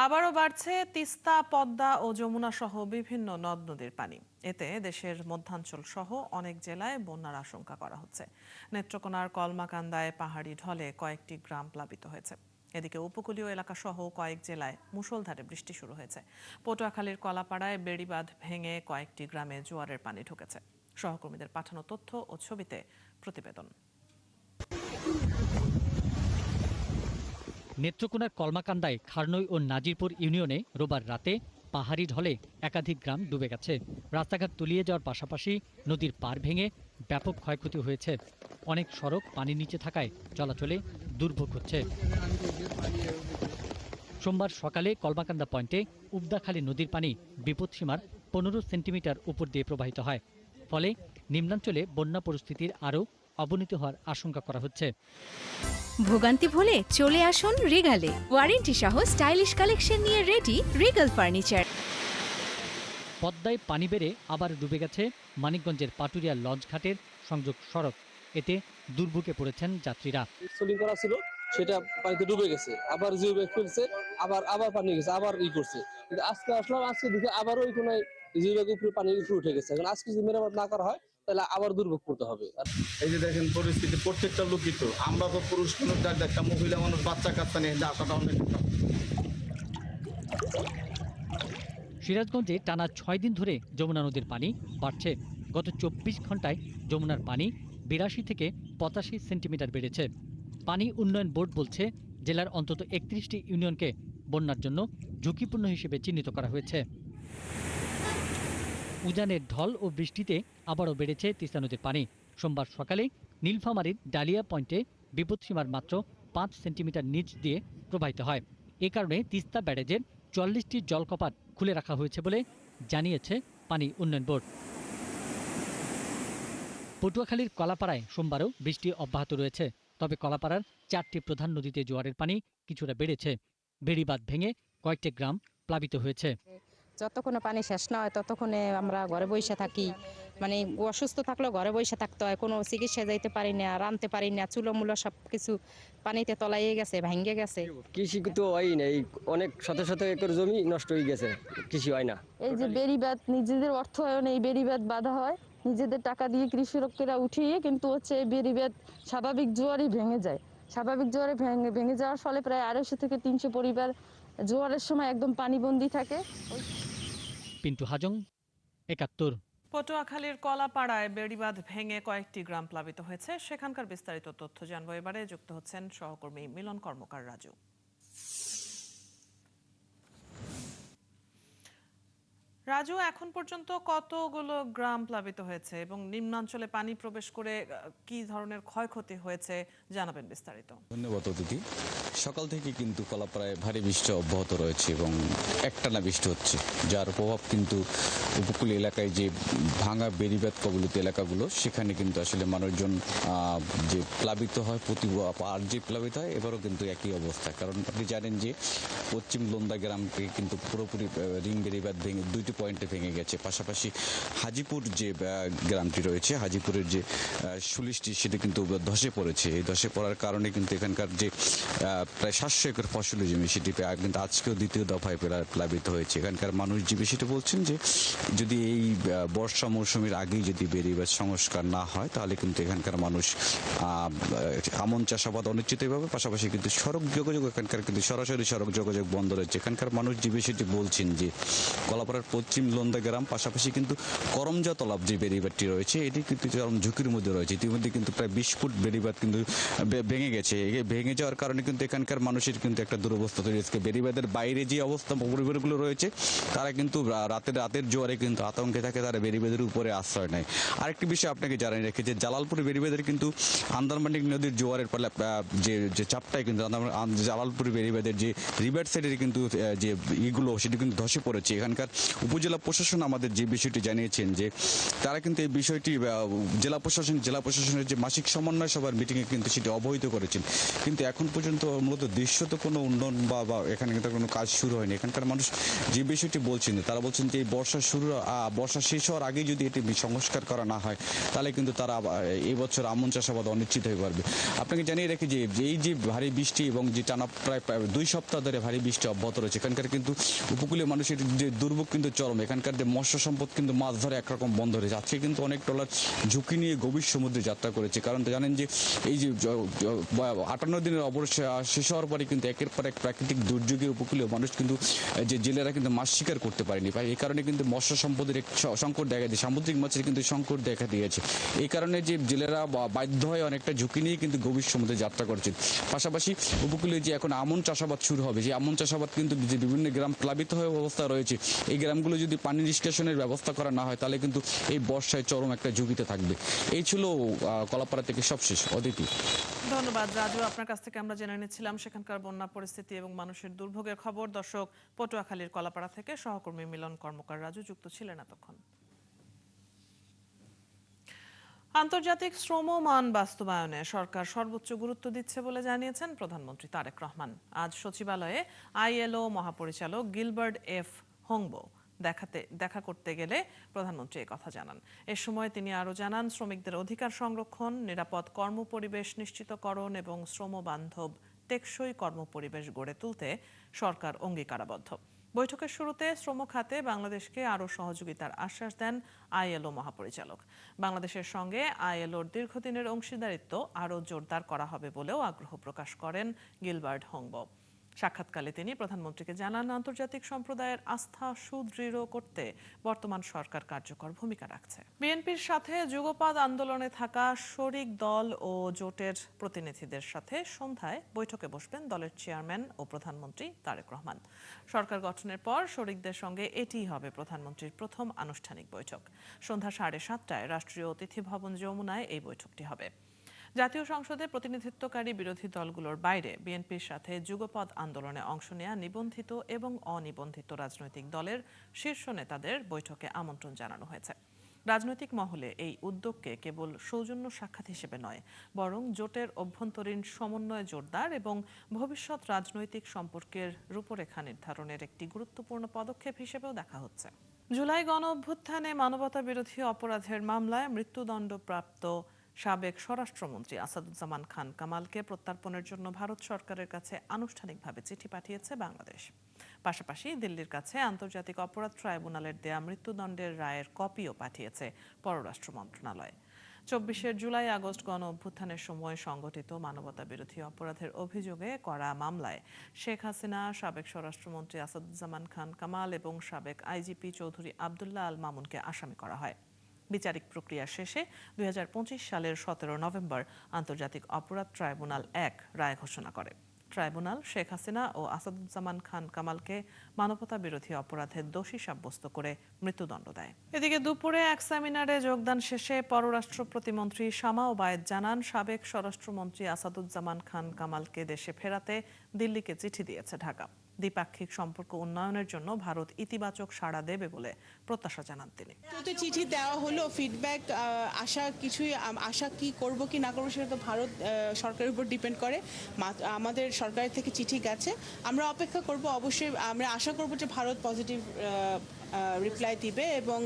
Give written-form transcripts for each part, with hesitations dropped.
আবারও বাড়ছে তিস্তা, পদ্মা ও যমুনা সহ বিভিন্ন নদ নদীর পানি। এতে দেশের মধ্যাঞ্চল সহ অনেক জেলায় বন্যার আশঙ্কা করা হচ্ছে। নেত্রকোনার কলমাকান্দায় পাহাড়ি ঢলে কয়েকটি গ্রাম প্লাবিত হয়েছে। এদিকে উপকূলীয় এলাকা সহ কয়েক জেলায় মুষলধারে বৃষ্টি শুরু হয়েছে। পটুয়াখালীর কলাপাড়ায় বেড়িবাঁধ ভেঙে কয়েকটি গ্রামে জোয়ারের পানি ঢুকেছে। সহকর্মীদের পাঠানো তথ্য ও ছবিতে প্রতিবেদন। নেত্রকোনার কলমাকান্দায় খারনই ও নাজিরপুর ইউনিয়নে রোববার রাতে পাহাড়ি ঢলে একাধিক গ্রাম ডুবে গেছে। রাস্তাঘাট তলিয়ে যাওয়ার পাশাপাশি নদীর পাড় ভেঙে ব্যাপক ক্ষয়ক্ষতি হয়েছে। অনেক সড়ক পানির নিচে থাকায় চলাচলে দুর্ভোগ হচ্ছে। সোমবার সকালে কলমাকান্দা পয়েন্টে উবদাখালী নদীর পানি বিপদসীমার 15 সেন্টিমিটার উপর দিয়ে প্রবাহিত হয়। ফলে নিম্নাঞ্চলে বন্যা পরিস্থিতির আরও অবনতি হওয়ার আশঙ্কা করা হচ্ছে। ভোগান্তি ভুলে চলে আসুন রিগালে। ওয়ারেন্টি সহ স্টাইলিশ কালেকশন নিয়ে রেডি রিগাল ফার্নিচার। পদ্মায় পানি বেড়ে আবার ডুবে গেছে মানিকগঞ্জের পাটুরিয়া লঞ্চ ঘাটের সংযোগ সড়ক। এতে দুর্ভোগে পড়েছেন যাত্রীরা। সোলিং করা ছিল সেটা পানিতে ডুবে গেছে, আবার জিও ব্যাগ ফেলছে, আবার পানি গেছে, আবার করছে। কিন্তু আজকে আসলাম, আজকে দেখে আবারও ওই কোনায় জিও ব্যাগ উপরে পানি উপরে উঠে গেছে। এখন আজকে যদি মেরামত না করা হয় তাহলে আবার দুর্ভোগ করতে হবে। এই যে দেখেন পরিস্থিতি, প্রত্যেকটা লোকিত। আমরা তো পুরুষ মানুষ, একটা মহিলা মানুষ, বাচ্চা কাচ্চা নিয়ে আসাটা অনেক। সিরাজগঞ্জে টানা 6 দিন ধরে যমুনা নদীর পানি বাড়ছে। গত 24 ঘন্টায় যমুনার পানি 82 থেকে 85 সেন্টিমিটার বেড়েছে। পানি উন্নয়ন বোর্ড বলছে, জেলার অন্তত 31টি ইউনিয়নকে বন্যার জন্য ঝুঁকিপূর্ণ হিসেবে চিহ্নিত করা হয়েছে। উজানের ঢল ও বৃষ্টিতে আবারও বেড়েছে তিস্তা নদীর পানি। সোমবার সকালে নীলফামারীর ডালিয়া পয়েন্টে বিপদসীমার মাত্র 5 সেন্টিমিটার নিচ দিয়ে প্রবাহিত হয়। এ কারণে তিস্তা ব্যারেজের 44টি জলকপাট খুলে রাখা হয়েছে বলে জানিয়েছে পানি উন্নয়ন বোর্ড। পটুয়াখালীর কলাপাড়ায় সোমবারও বৃষ্টি অব্যাহত রয়েছে। তবে কলাপাড়ার 4টি প্রধান নদীতে জোয়ারের পানি কিছুটা বেড়েছে। বেড়িবাঁধ ভেঙে কয়েকটি গ্রাম প্লাবিত হয়েছে। যতক্ষণে পানি শেষ না হয় ততক্ষণে আমরা ঘরে বসে থাকি। মানে অসুস্থ থাকলেও ঘরে বসে থাকতে হয়, কোনো চিকিৎসা যাইতে পারি না, রাঁধতে পারি না, চুলো মুলো সব কিছু পানিতে তলাইয়ে গেছে, ভেঙে গেছে। কৃষি তো হয় না, অনেক শত শত একর জমি নষ্ট হয়ে গেছে, কৃষি হয় না। এই যে বেড়িবাঁধ, নিজেদের অর্থায়নে এই বেড়িবাঁধ বাঁধা হয়, নিজেদের টাকা দিয়ে কৃষকেরা উঠিয়ে, কিন্তু হচ্ছে এই বেড়িবাঁধ স্বাভাবিক জোয়ারই ভেঙে যায়। স্বাভাবিক জোয়ারে ভেঙে যাওয়ার ফলে প্রায় 250 থেকে 300 পরিবার জোয়ারের সময় একদম পানিবন্দী থাকে। পিন্টু হাজং, ৭১। পটুয়াখালীর কলাপাড়ায় বেড়িবাঁধ ভেঙে কয়েকটি গ্রাম প্লাবিত হয়েছে। সেখানকার বিস্তারিত তথ্য জানবো এবারে। যুক্ত হচ্ছেন সহকর্মী মিলন কর্মকার রাজু। রাজু, এখন পর্যন্ত কতগুলো গ্রাম প্লাবিত হয়েছে এবং নিম্নাঞ্চলে পানি প্রবেশ করে কি ধরনের ক্ষয়ক্ষতি হয়েছে জানাবেন বিস্তারিত। ধন্যবাদ অতিথি। সকাল থেকে কিন্তু কলাপাড়ায় ভারী বৃষ্টি অব্যাহত রয়েছে এবং একটানা বৃষ্টি হচ্ছে, যার প্রভাব কিন্তু উপকূলীয় এলাকায় যে ভাঙা বেড়িবাঁধ কবলিত এলাকাগুলো, সেখানে কিন্তু আসলে মানুষজন যে প্লাবিত হয়, আর যে প্লাবিত হয়, এবারও কিন্তু একই অবস্থা। কারণ আপনি জানেন যে পশ্চিম লোন্দা গ্রামকে কিন্তু পুরোপুরি রিং বেড়িবাঁধ ভেঙে 2টি পয়েন্টে ভেঙে গেছে। পাশাপাশি হাজিপুর যে গ্রামটি রয়েছে, হাজিপুরের যে সুলিশটি, সেটি কিন্তু ধসে পড়েছে। এই ধসে পড়ার কারণে কিন্তু এখানকার যে প্রায় 700 একর ফসলি জমি, সেটি কিন্তু আজকেও দ্বিতীয় দফায় প্লাবিত হয়েছে। এখানকার মানুষ যে বিষয়টি বলছেন যে যদি এই বর্ষা মৌসুমের আগেই যদি বেড়িবাঁধ সংস্কার না হয়, তাহলে কিন্তু এখানকার মানুষ আমন চাষাবাদ অনিশ্চিত হবে। পাশাপাশি কিন্তু সড়ক যোগাযোগ, এখানকার কিন্তু সরাসরি সড়ক যোগাযোগ বন্ধ রয়েছে। এখানকার মানুষ যে বিষয়টি বলছেন যে কলাপাড়ার পশ্চিম লোন্দা গ্রাম, পাশাপাশি কিন্তু করমজা তলাব যে বেড়িবাঁধটি রয়েছে, এটি কিন্তু চরম ঝুঁকির মধ্যে রয়েছে। ইতিমধ্যে কিন্তু প্রায় 20 ফুট বেড়িবাঁধ কিন্তু ভেঙে গেছে। ভেঙে যাওয়ার কারণে কিন্তু এখানকার মানুষের কিন্তু একটা দুরবস্থা তৈরি হয়েছে। বেড়িবাঁধের বাইরে যে অবস্থা পরিবারগুলো রয়েছে, তারা কিন্তু রাতের জোয়ারে কিন্তু আতঙ্কে থাকে, তারা বেড়িবাঁধের উপরে আশ্রয় নেয়। আরেকটি বিষয় আপনাকে জানিয়ে রেখে যে জালালপুর বেড়িবাঁধের কিন্তু আন্দারমানিক নদীর জোয়ারের ফলে যে চাপটাই কিন্তু জালালপুর বেড়িবাঁধের যে রিভার সাইডের কিন্তু যে ইগুলো, সেটি কিন্তু ধসে পড়েছে। এখানকার উপজেলা প্রশাসন আমাদের যে বিষয়টি জানিয়েছেন যে তারা কিন্তু এই বিষয়টি জেলা প্রশাসনের যে মাসিক সমন্বয় সভার মিটিংয়ে কিন্তু সেটি অবহিত করেছেন, কিন্তু এখন পর্যন্ত মূলত দৃশ্যত কোনো উন্নয়ন বা এখানে কিন্তু কোনো কাজ শুরু হয়নি। এখানকার মানুষ যে বিষয়টি বলছেন, তারা বলছেন যে এই বর্ষা শেষ হওয়ার আগে যদি এটি সংস্কার করা না হয় তাহলে কিন্তু তারা এই বছর আমন চাষাবাদ অনিশ্চিত হয়ে পারবে। আপনাকে জানিয়ে রাখি যে এই যে ভারী বৃষ্টি এবং যে টানা প্রায় 2 সপ্তাহ ধরে ভারী বৃষ্টি অব্যাহত রয়েছে, এখানকার কিন্তু উপকূলীয় মানুষের যে দুর্ভোগ কিন্তু চরম। এখানকার যে মৎস্য সম্পদ কিন্তু মাছ ধরে একরকম বন্ধ রয়েছে। আজকে কিন্তু অনেক ট্রলার ঝুঁকি নিয়ে গভীর সমুদ্রে যাত্রা করেছে, কারণ জানেন যে এই যে 58 দিনের অবসর শেষ হওয়ার পরে কিন্তু একের পর এক প্রাকৃতিক দুর্যোগে উপকূলীয় মানুষ কিন্তু যে জেলেরা কিন্তু মাছ শিকার করতে পারেনি। এই কারণে কিন্তু মৎস্য সম্পদের এক সংকট দেখা দিয়েছে, সামুদ্রিক মাছের কিন্তু সংকট দেখা দিয়েছে। এই কারণে যে জেলেরা বাধ্য হয়ে অনেকটা ঝুঁকি নিয়ে কিন্তু গভীর সমুদ্রে যাত্রা করছেন। পাশাপাশি উপকূলে যে এখন আমন চাষাবাদ শুরু হবে, সেই আমন চাষাবাদ কিন্তু যে বিভিন্ন গ্রাম প্লাবিত হয়ে অবস্থা রয়েছে, এই গ্রামগুলো যদি পানি নিষ্কাশনের ব্যবস্থা করা না হয় তাহলে কিন্তু এই বর্ষায় চরম একটা ঝুঁকিতে থাকবে। এই ছিল কলাপাড়া থেকে সবশেষ। অদিতি, ধন্যবাদ রাজু। আপনার কাছ থেকে আমরা জেনে নিচ্ছিলাম সেখানকার বন্যা পরিস্থিতি এবং মানুষের দুর্ভোগের খবর। দর্শক, পটুয়াখালীর কলাপাড়া থেকে সহকর্মী মিলন কর্মকার রাজু যুক্ত ছিলেন এতক্ষণ। আন্তর্জাতিক শ্রম মান বাস্তবায়নে সরকার সর্বোচ্চ গুরুত্ব দিচ্ছে বলে জানিয়েছেন প্রধানমন্ত্রী তারেক রহমান। আজ সচিবালয়ে আইএলও মহাপরিচালক গিলবার্ট এফ হোংবো দেখা করতে গেলে প্রধানমন্ত্রী কথা জানান। এ সময় তিনি আরও জানান, শ্রমিকদের অধিকার সংরক্ষণ, নিরাপদ কর্মপরিবেশ নিশ্চিতকরণ এবং শ্রমবান্ধব টেকসই কর্মপরিবেশ গড়ে তুলতে সরকার অঙ্গীকারাবদ্ধ। বৈঠকের শুরুতে শ্রম খাতে বাংলাদেশকে আরও সহযোগিতার আশ্বাস দেন আইএলও মহাপরিচালক। বাংলাদেশের সঙ্গে আইএলওর দীর্ঘদিনের অংশীদারিত্ব আরও জোরদার করা হবে বলেও আগ্রহ প্রকাশ করেন গিলবার্ট হোংবো। সাক্ষাৎকালে তিনি প্রধানমন্ত্রীকে জানান, আন্তর্জাতিক সম্প্রদায়ের আস্থা সুদৃঢ় করতে বর্তমান সরকার কার্যকর ভূমিকা রাখছে। বিএনপির সাথে যুগপৎ আন্দোলনে থাকা শরিক দল ও জোটের প্রতিনিধিদের সাথে সন্ধ্যায় বৈঠকে বসবেন দলের চেয়ারম্যান ও প্রধানমন্ত্রী তারেক রহমান। সরকার গঠনের পর শরিকদের সঙ্গে এটিই হবে প্রধানমন্ত্রীর প্রথম আনুষ্ঠানিক বৈঠক। সন্ধ্যা 7:30টায় রাষ্ট্রীয় অতিথি ভবন যমুনায় এই বৈঠকটি হবে। জাতীয় সংসদে প্রতিনিধিত্বকারী বিরোধী দলগুলোর বাইরে বিএনপির সাথে যুগপৎ আন্দোলনে অংশ নেয়া নিবন্ধিত এবং অনিবন্ধিত রাজনৈতিক দলের শীর্ষ নেতাদের বৈঠকে আমন্ত্রণ জানানো হয়েছে। রাজনৈতিক মহলে এই উদ্যোগকে কেবল সৌজন্য সাক্ষাৎ হিসেবে নয়, বরং জোটের অভ্যন্তরীণ সমন্বয় জোরদার এবং ভবিষ্যৎ রাজনৈতিক সম্পর্কের রূপরেখা নির্ধারণের একটি গুরুত্বপূর্ণ পদক্ষেপ হিসেবেও দেখা হচ্ছে। জুলাই গণ অভ্যুত্থানে মানবতা বিরোধী অপরাধের মামলায় মৃত্যুদণ্ডপ্রাপ্ত সাবেক স্বরাষ্ট্রমন্ত্রী আসাদুজ্জামান খান কামালকে প্রত্যর্পণের জন্য ভারত সরকারের কাছে আনুষ্ঠানিকভাবে চিঠি পাঠিয়েছে বাংলাদেশ। পাশাপাশি দিল্লির কাছে আন্তর্জাতিক অপরাধ ট্রাইব্যুনালের দেয়া মৃত্যুদণ্ডের রায়ের কপিও পাঠিয়েছে পররাষ্ট্র মন্ত্রণালয়। 24 জুলাই আগস্ট গণ অভ্যুত্থানের সময় সংগঠিত মানবতা বিরোধী অপরাধের অভিযোগে করা মামলায় শেখ হাসিনা, সাবেক স্বরাষ্ট্রমন্ত্রী আসাদুজ্জামান খান কামাল এবং সাবেক আইজিপি চৌধুরী আবদুল্লাহ আল মামুনকে আসামি করা হয়। বিচারিক প্রক্রিয়া শেষে 2025 সালের 17 নভেম্বর আন্তর্জাতিক অপরাধ ট্রাইব্যুনাল 1 রায় ঘোষণা করে। ট্রাইব্যুনাল শেখ হাসিনা ও আসাদুজ্জামান খান কামালকে মানবতা বিরোধী অপরাধের দোষী সাব্যস্ত করে মৃত্যুদণ্ড দেয়। এদিকে দুপুরে এক সেমিনারে যোগদান শেষে পররাষ্ট্র প্রতিমন্ত্রী শামা ওবায়েদ জানান, সাবেক স্বরাষ্ট্রমন্ত্রী আসাদুজ্জামান খান কামালকে দেশে ফেরাতে দিল্লিকে চিঠি দিয়েছে ঢাকা। দ্বিপাক্ষিক সম্পর্ক উন্নয়নের জন্য ভারত ইতিবাচক সাড়া দেবে বলে প্রত্যাশা জানান তিনি। চিঠি দেওয়া হলো, ফিডব্যাক আশা কি করব কি না করবো সেটা তো ভারত সরকারের উপর ডিপেন্ড করে। আমাদের সরকারের থেকে চিঠি গেছে, আমরা অপেক্ষা করব। অবশ্যই আমরা আশা করব যে ভারত পজিটিভ রিপ্লাই দিবে এবং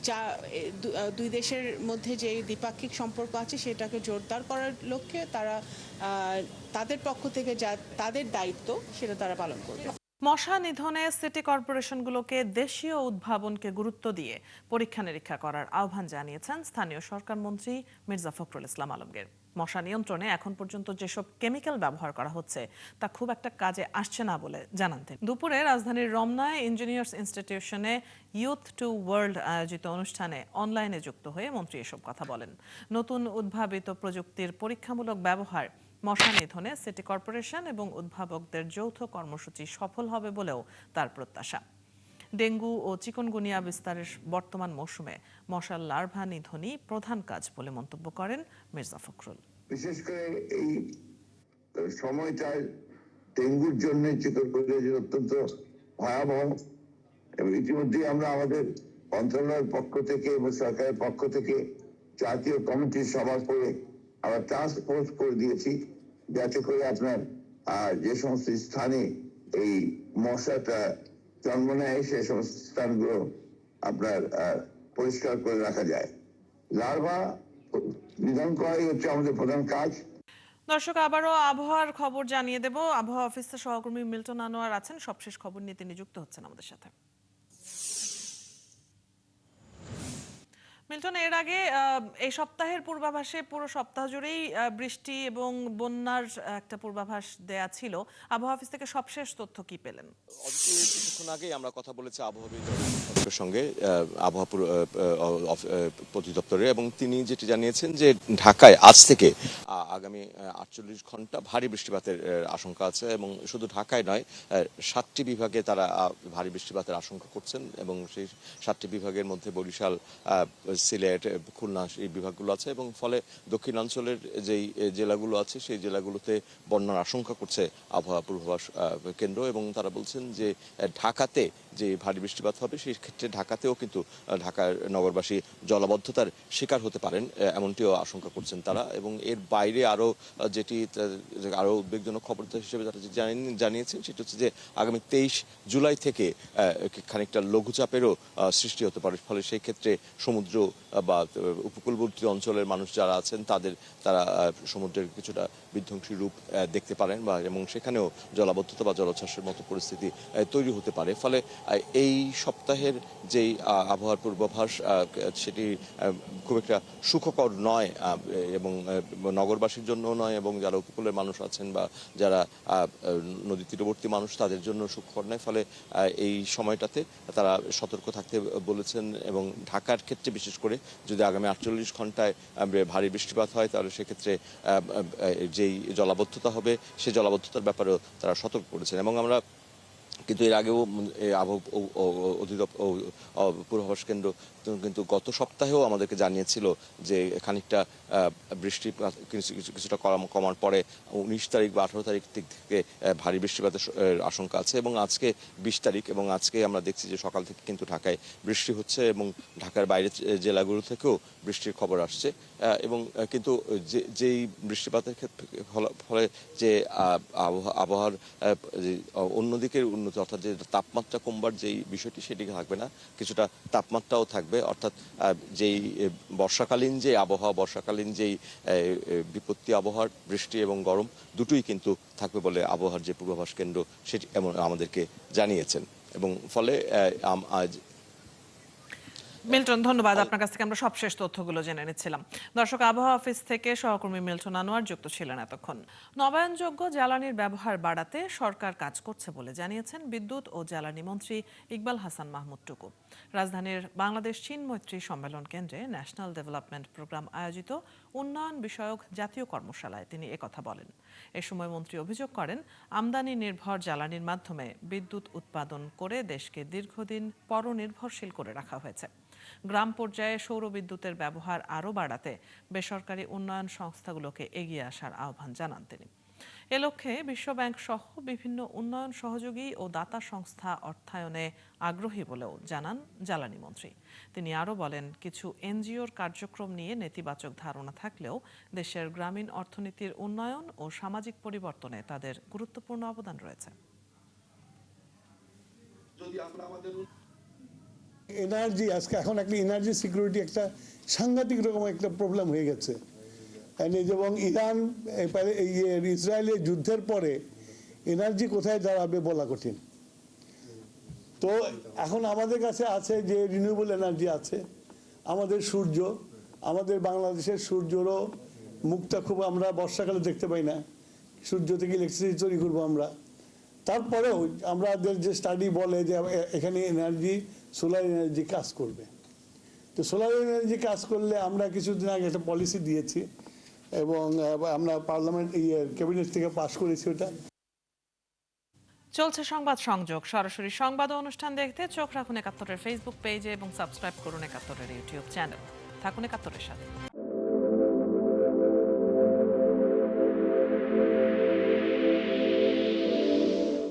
যা দুই দেশের মধ্যে যে দ্বিপাক্ষিক সম্পর্ক আছে সেটাকে জোরদার করার লক্ষ্যে তারা তাদের পক্ষ থেকে যা তাদের দায়িত্ব সেটা তারা পালন করবে। মশা নিধনে সিটি কর্পোরেশনগুলোকে দেশীয় উদ্ভাবনকে গুরুত্ব দিয়ে পরীক্ষা নিরীক্ষা করার আহ্বান জানিয়েছেন স্থানীয় সরকার মন্ত্রী মির্জা ফখরুল ইসলাম আলমগীর। মশা নিয়ন্ত্রণে এখন পর্যন্ত যেসব কেমিক্যাল ব্যবহার করা হচ্ছে তা খুব একটা কাজে আসছে না বলে জানান তিনি। দুপুরে রাজধানীর রমনায় ইঞ্জিনিয়ার্স ইনস্টিটিউশনে ইউথ টু ওয়ার্ল্ড আয়োজিত অনুষ্ঠানে অনলাইনে যুক্ত হয়ে মন্ত্রী এসব কথা বলেন। নতুন উদ্ভাবিত প্রযুক্তির পরীক্ষামূলক ব্যবহার মশা নিধনে সিটি কর্পোরেশন এবং উদ্ভাবকদের যৌথ কর্মসূচি সফল হবে বলেও তার প্রত্যাশা। ডেঙ্গু ও চিকুনগুনিয়া বিস্তারের বর্তমান মৌসুমে মশার লার্ভা নিধনই প্রধান কাজ বলে মন্তব্য করেন মির্জা ফখরুল। বিশেষ করে এই সময়টায় ডেঙ্গুর জন্য চিকুনগুনিয়া অত্যন্ত ভয়াবহ এবং ইতিমধ্যে আমরা আমাদের মন্ত্রণালয়ের পক্ষ থেকে এবং সরকারের পক্ষ থেকে জাতীয় কমিটির সভা করে আমরা টাস্ক ফোর্স করে দিয়েছি, যাতে করে আপনার যে সমস্ত স্থানে এই মশাটা জন্ম নেয় সে সমস্ত স্থানগুলো আপনার পরিষ্কার করে রাখা যায়। লার্ভা নিধন করাই হচ্ছে আমাদের প্রধান কাজ। দর্শক, আবারও আবহাওয়ার খবর জানিয়ে দেব। আবহাওয়া অফিসের সহকর্মী মিল্টন আনোয়ার আছেন, সবশেষ খবর নিয়ে তিনি যুক্ত হচ্ছেন আমাদের সাথে। মিল্টন, এর আগে এই সপ্তাহের পূর্বাভাসে পুরো সপ্তাহ জুড়েই বৃষ্টি এবং বন্যার একটা পূর্বাভাস দেয়া ছিল। আবহাওয়া অফিস থেকে সবশেষ তথ্য কি পেলেন? কিছুক্ষণ আগে আমরা কথা বলেছি আবহাওয়াবিদের সঙ্গে, আবহাওয়া অধিদপ্তরে, এবং তিনি যেটি জানিয়েছেন যে ঢাকায় আজ থেকে আগামী 48 ঘন্টা ভারী বৃষ্টিপাতের আশঙ্কা আছে, এবং শুধু ঢাকায় নয় 7টি বিভাগে তারা ভারী বৃষ্টিপাতের আশঙ্কা করছেন, এবং সেই 7টি বিভাগের মধ্যে বরিশাল, সিলেট, খুলনা এই বিভাগগুলো আছে, এবং ফলে দক্ষিণাঞ্চলের যেই জেলাগুলো আছে সেই জেলাগুলোতে বন্যার আশঙ্কা করছে আবহাওয়া পূর্বাভাস কেন্দ্র। এবং তারা বলছেন যে ঢাকাতে যে ভারী বৃষ্টিপাত হবে সেই ক্ষেত্রে ঢাকাতেও কিন্তু ঢাকার নগরবাসী জলাবদ্ধতার শিকার হতে পারেন, এমনটিও আশঙ্কা করছেন তারা। এবং এর বাইরে আরও যেটি আরও উদ্বেগজনক খবর হিসেবে তারা জানিয়েছেন সেটি হচ্ছে যে আগামী 23 জুলাই থেকে খানিকটা লঘুচাপেরও সৃষ্টি হতে পারে, ফলে সেই ক্ষেত্রে সমুদ্র বা উপকূলবর্তী অঞ্চলের মানুষ যারা আছেন তারা সমুদ্রের কিছুটা বিধ্বংসী রূপ দেখতে পারেন, এবং সেখানেও জলাবদ্ধতা বা জলোচ্ছ্বাসের মতো পরিস্থিতি তৈরি হতে পারে। ফলে এই সপ্তাহের যেই আবহাওয়ার পূর্বাভাস সেটি খুব একটা সুখকর নয়, এবং নগরবাসীর জন্য নয়, এবং যারা উপকূলের মানুষ আছেন বা যারা নদী তীরবর্তী মানুষ তাদের জন্য সুখকর নয়। ফলে এই সময়টাতে তারা সতর্ক থাকতে বলেছেন, এবং ঢাকার ক্ষেত্রে বিশেষ করে যদি আগামী 48 ঘন্টায় ভারী বৃষ্টিপাত হয় তাহলে সেক্ষেত্রে যেই জলাবদ্ধতা হবে সেই জলাবদ্ধতার ব্যাপারেও তারা সতর্ক করেছেন। এবং আমরা কিন্তু এর আগেও আবহাওয়া পূর্বাভাস কেন্দ্র কিন্তু গত সপ্তাহেও আমাদেরকে জানিয়েছিল যে খানিকটা বৃষ্টি কিছুটা কমার পরে 19 তারিখ বা 18 তারিখ থেকে ভারী বৃষ্টিপাতের আশঙ্কা আছে। এবং আজকে 20 তারিখ, এবং আজকে আমরা দেখছি যে সকাল থেকে কিন্তু ঢাকায় বৃষ্টি হচ্ছে, এবং ঢাকার বাইরের জেলাগুলো থেকেও বৃষ্টির খবর আসছে। এবং কিন্তু যেই বৃষ্টিপাতের ফলে যে আবহাওয়ার অন্যদিকের উন্নতি, অর্থাৎ যে তাপমাত্রা কমবার যেই বিষয়টি সেটি থাকবে না, কিছুটা তাপমাত্রাও থাকবে। অর্থাৎ যেই বর্ষাকালীন যে আবহাওয়া, বর্ষাকালীন যেই বিপত্তি আবহাওয়ার বৃষ্টি এবং গরম দুটোই কিন্তু থাকবে বলে আবহাওয়ার যে পূর্বাভাস কেন্দ্র সেটি এমন আমাদেরকে জানিয়েছেন। এবং ফলে আজ মিল্টন, ধন্যবাদ। আপনার কাছ থেকে আমরা সবশেষ তথ্যগুলো জেনে নিচ্ছিলাম। দর্শক, আবহাওয়া অফিস থেকে সহকর্মী মিল্টন আনোয়ার যুক্ত ছিলেন এতক্ষণ। নবায়নযোগ্য জ্বালানির ব্যবহার বাড়াতে সরকার কাজ করছে বলে জানিয়েছেন বিদ্যুৎ ও জ্বালানি মন্ত্রী ইকবাল হাসান মাহমুদ টুকু। রাজধানীর বাংলাদেশ চীন মৈত্রী সম্মেলন কেন্দ্রে ন্যাশনাল ডেভেলপমেন্ট প্রোগ্রাম আয়োজিত উন্নয়ন বিষয়ক জাতীয় কর্মশালায় তিনি একথা বলেন। এ সময় মন্ত্রী অভিযোগ করেন, আমদানি নির্ভর জ্বালানির মাধ্যমে বিদ্যুৎ উৎপাদন করে দেশকে দীর্ঘদিন পরনির্ভরশীল করে রাখা হয়েছে। গ্রাম পর্যায়ে সৌর বিদ্যুতের ব্যবহার আরও বাড়াতে বেসরকারি উন্নয়ন সংস্থাগুলোকে এগিয়ে আসার আহ্বান জানান তিনি। এ লক্ষ্যে বিশ্বব্যাংক সহ বিভিন্ন উন্নয়ন সহযোগী ও দাতা সংস্থা অর্থায়নে আগ্রহী বলেও জানান জ্বালানি মন্ত্রী। তিনি আরও বলেন, কিছু এনজিওর কার্যক্রম নিয়ে নেতিবাচক ধারণা থাকলেও দেশের গ্রামীণ অর্থনীতির উন্নয়ন ও সামাজিক পরিবর্তনে তাদের গুরুত্বপূর্ণ অবদান রয়েছে। এনার্জি আজকে এখন একটা এনার্জি সিকিউরিটি একটা সাংঘাতিক রকম একটা প্রবলেম হয়ে গেছে। এবং ইরান ইসরায়েলের যুদ্ধের পরে এনার্জি কোথায় দাঁড়াবে বলা কঠিন। তো এখন আমাদের কাছে আছে যে রিনিউয়েবল এনার্জি আছে, আমাদের সূর্য, আমাদের বাংলাদেশের সূর্যরও মুখটা খুব আমরা বর্ষাকালে দেখতে পাই না, সূর্য থেকে ইলেকট্রিসিটি তৈরি করবো আমরা। তারপরেও আমাদের যে স্টাডি বলে যে এখানে এনার্জি সোলার এনার্জি কাজ করবে। তো সোলার এনার্জি কাজ করলে আমরা কিছুদিন আগে একটা পলিসি দিয়েছি এবং আমরা পার্লামেন্ট ক্যাবিনেট থেকে পাশ করেছি ওটা। চলছে সংবাদ সংযোগ। সরাসরি সংবাদ অনুষ্ঠান দেখতে চোখ রাখুন ৭১-এর ফেসবুক পেজে এবং সাবস্ক্রাইব করুন ৭১-এর ইউটিউব চ্যানেল। থাকুন ৭১-এর সাথে।